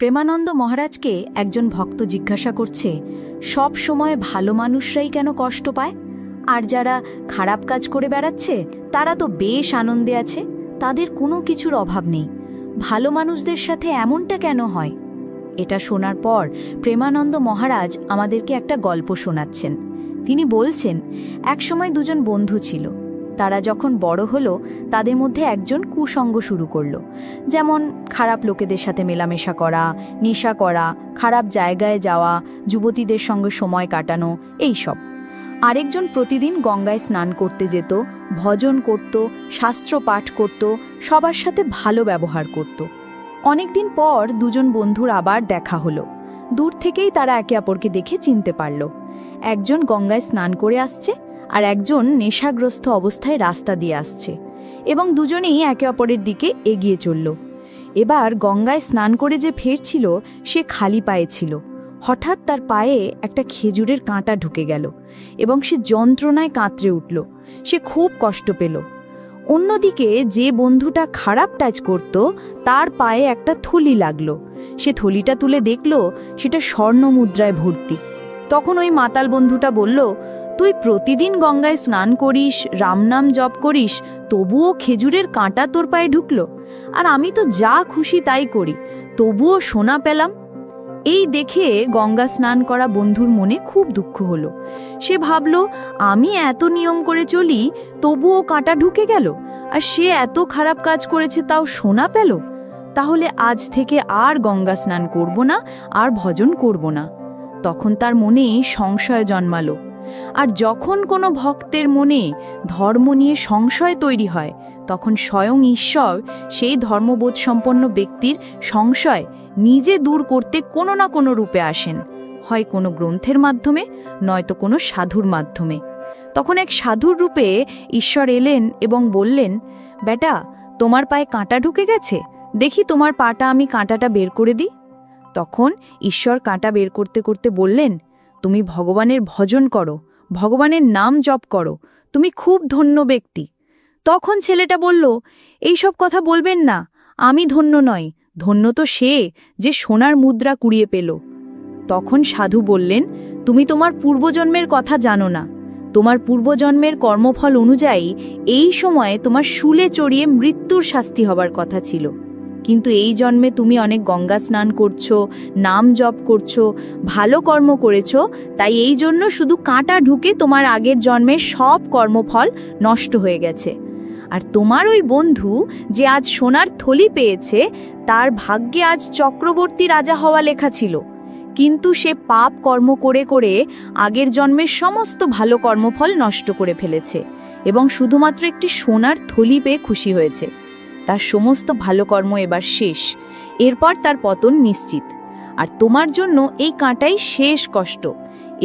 প্রেমানন্দ মহারাজকে একজন ভক্ত জিজ্ঞাসা করছে, সব সময় ভালো মানুষরাই কেন কষ্ট পায়, আর যারা খারাপ কাজ করে বেড়াচ্ছে তারা তো বেশ আনন্দে আছে, তাদের কোনো কিছুর অভাব নেই। ভালো মানুষদের সাথে এমনটা কেন হয়? এটা শোনার পর প্রেমানন্দ মহারাজ আমাদেরকে একটা গল্প শোনাচ্ছেন। তিনি বলছেন, একসময় দুজন বন্ধু ছিল। তারা যখন বড় হলো তাদের মধ্যে একজন কুসঙ্গ শুরু করলো, যেমন খারাপ লোকেদের সাথে মেলামেশা করা, নেশা করা, খারাপ জায়গায় যাওয়া, যুবতীদের সঙ্গে সময় কাটানো, এইসব। আরেকজন প্রতিদিন গঙ্গায় স্নান করতে যেত, ভজন করত, শাস্ত্র পাঠ করত, সবার সাথে ভালো ব্যবহার করত। অনেকদিন পর দুজন বন্ধুর আবার দেখা হলো। দূর থেকেই তারা একে অপরকে দেখে চিনতে পারল। একজন গঙ্গায় স্নান করে আসছে আর একজন নেশাগ্রস্ত অবস্থায় রাস্তা দিয়ে আসছে, এবং দুজনেই একে অপরের দিকে এগিয়ে চলল। এবার গঙ্গায় স্নান করে যে ফিরছিল সে খালি পায়ে ছিল। হঠাৎ তার পায়ে একটা খেজুরের কাঁটা ঢুকে গেল এবং সে যন্ত্রণায় কাতরে উঠল। সে খুব কষ্ট পেল। অন্যদিকে যে বন্ধুটা খারাপ টাচ করত তার পায়ে একটা থলি লাগলো। সে থলিটা তুলে দেখল সেটা স্বর্ণ মুদ্রায় ভর্তি। তখন ওই মাতাল বন্ধুটা বলল, তুই প্রতিদিন গঙ্গায় স্নান করিস, রামনাম জপ করিস, তবুও খেজুরের কাঁটা তোর পায়ে ঢুকলো, আর আমি তো যা খুশি তাই করি, তবুও সোনা পেলাম। এই দেখে গঙ্গা স্নান করা বন্ধুর মনে খুব দুঃখ হলো। সে ভাবল, আমি এত নিয়ম করে চলি, তবুও কাঁটা ঢুকে গেল, আর সে এত খারাপ কাজ করেছে তাও সোনা পেল। তাহলে আজ থেকে আর গঙ্গা স্নান করব না, আর ভজন করব না। তখন তার মনে সংশয় জন্মালো। আর যখন কোনো ভক্তের মনে ধর্ম নিয়ে সংশয় তৈরি হয়, তখন স্বয়ং ঈশ্বর সেই ধর্মবোধ সম্পন্ন ব্যক্তির সংশয় নিজে দূর করতে কোনো না কোনো রূপে আসেন, হয় কোনো গ্রন্থের মাধ্যমে, নয়তো কোনো সাধুর মাধ্যমে। তখন এক সাধুর রূপে ঈশ্বর এলেন এবং বললেন, বেটা, তোমার পায়ে কাঁটা ঢুকে গেছে, দেখি তোমার পাটা আমি কাঁটাটা বের করে দিই। তখন ঈশ্বর কাঁটা বের করতে করতে বললেন, তুমি ভগবানের ভজন করো, ভগবানের নাম জপ করো, তুমি খুব ধন্য ব্যক্তি। তখন ছেলেটা বলল, এইসব কথা বলবেন না, আমি ধন্য নই, ধন্য তো সে যে সোনার মুদ্রা কুড়িয়ে পেল। তখন সাধু বললেন, তুমি তোমার পূর্বজন্মের কথা জানো না। তোমার পূর্বজন্মের কর্মফল অনুযায়ী এই সময়ে তোমার শুলে চড়িয়ে মৃত্যুর শাস্তি হবার কথা ছিল, কিন্তু এই জন্মে তুমি অনেক গঙ্গা স্নান করছো, নাম জপ করছো, ভালো কর্ম করেছো, তাই এই জন্য শুধু কাঁটা ঢুকে তোমার আগের জন্মের সব কর্মফল নষ্ট হয়ে গেছে। আর তোমার ওই বন্ধু যে আজ সোনার থলি পেয়েছে, তার ভাগ্যে আজ চক্রবর্তী রাজা হওয়া লেখা ছিল, কিন্তু সে পাপ কর্ম করে করে আগের জন্মের সমস্ত ভালো কর্মফল নষ্ট করে ফেলেছে এবং শুধুমাত্র একটি সোনার থলি পেয়ে খুশি হয়েছে। তার সমস্ত ভালো কর্ম এবার শেষ, এরপর তার পতন নিশ্চিত। আর তোমার জন্য এই কাঁটাই শেষ কষ্ট।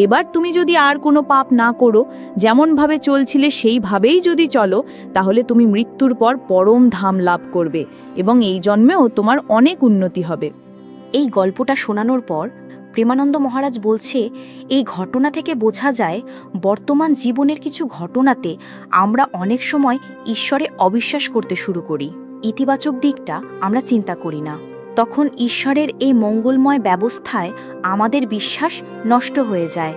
এবার তুমি যদি আর কোনো পাপ না করো, যেমনভাবে চলছিলে সেইভাবেই যদি চলো, তাহলে তুমি মৃত্যুর পর পরম ধাম লাভ করবে এবং এই জন্মেও তোমার অনেক উন্নতি হবে। এই গল্পটা শোনানোর পর প্রেমানন্দ মহারাজ বলছে, এই ঘটনা থেকে বোঝা যায় বর্তমান জীবনের কিছু ঘটনাতে আমরা অনেক সময় ঈশ্বরে অবিশ্বাস করতে শুরু করি। ইতিবাচক দিকটা আমরা চিন্তা করি না। তখন ঈশ্বরের এই মঙ্গলময় ব্যবস্থায় আমাদের বিশ্বাস নষ্ট হয়ে যায়।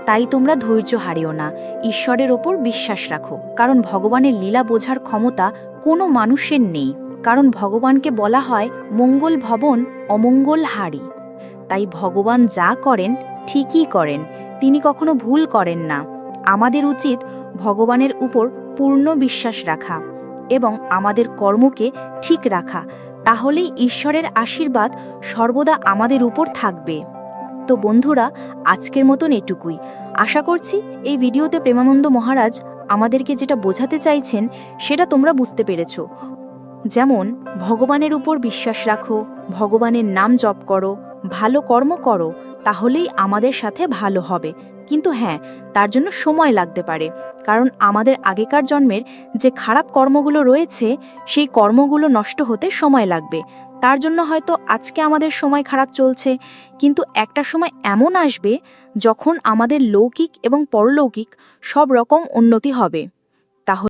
তাই তোমরা ধৈর্য হারিও না, ঈশ্বরের ওপর বিশ্বাস রাখো, কারণ ভগবানের লীলা বোঝার ক্ষমতা কোনো মানুষের নেই। কারণ ভগবানকে বলা হয় মঙ্গল ভবন অমঙ্গল হারি। তাই ভগবান যা করেন ঠিকই করেন, তিনি কখনো ভুল করেন না। আমাদের উচিত ভগবানের উপর পূর্ণ বিশ্বাস রাখা এবং আমাদের কর্মকে ঠিক রাখা, তাহলেই ঈশ্বরের আশীর্বাদ সর্বদা আমাদের উপর থাকবে। তো বন্ধুরা, আজকের মতন এটুকুই। আশা করছি এই ভিডিওতে প্রেমানন্দ মহারাজ আমাদেরকে যেটা বোঝাতে চাইছেন সেটা তোমরা বুঝতে পেরেছ। যেমন ভগবানের উপর বিশ্বাস রাখো, ভগবানের নাম জপ করো, ভালো কর্ম করো, তাহলেই আমাদের সাথে ভালো হবে। কিন্তু হ্যাঁ, তার জন্য সময় লাগতে পারে, কারণ আমাদের আগেকার জন্মের যে খারাপ কর্মগুলো রয়েছে সেই কর্মগুলো নষ্ট হতে সময় লাগবে। তার জন্য হয়তো আজকে আমাদের সময় খারাপ চলছে, কিন্তু একটা সময় এমন আসবে যখন আমাদের লৌকিক এবং পরলৌকিক সব রকম উন্নতি হবে।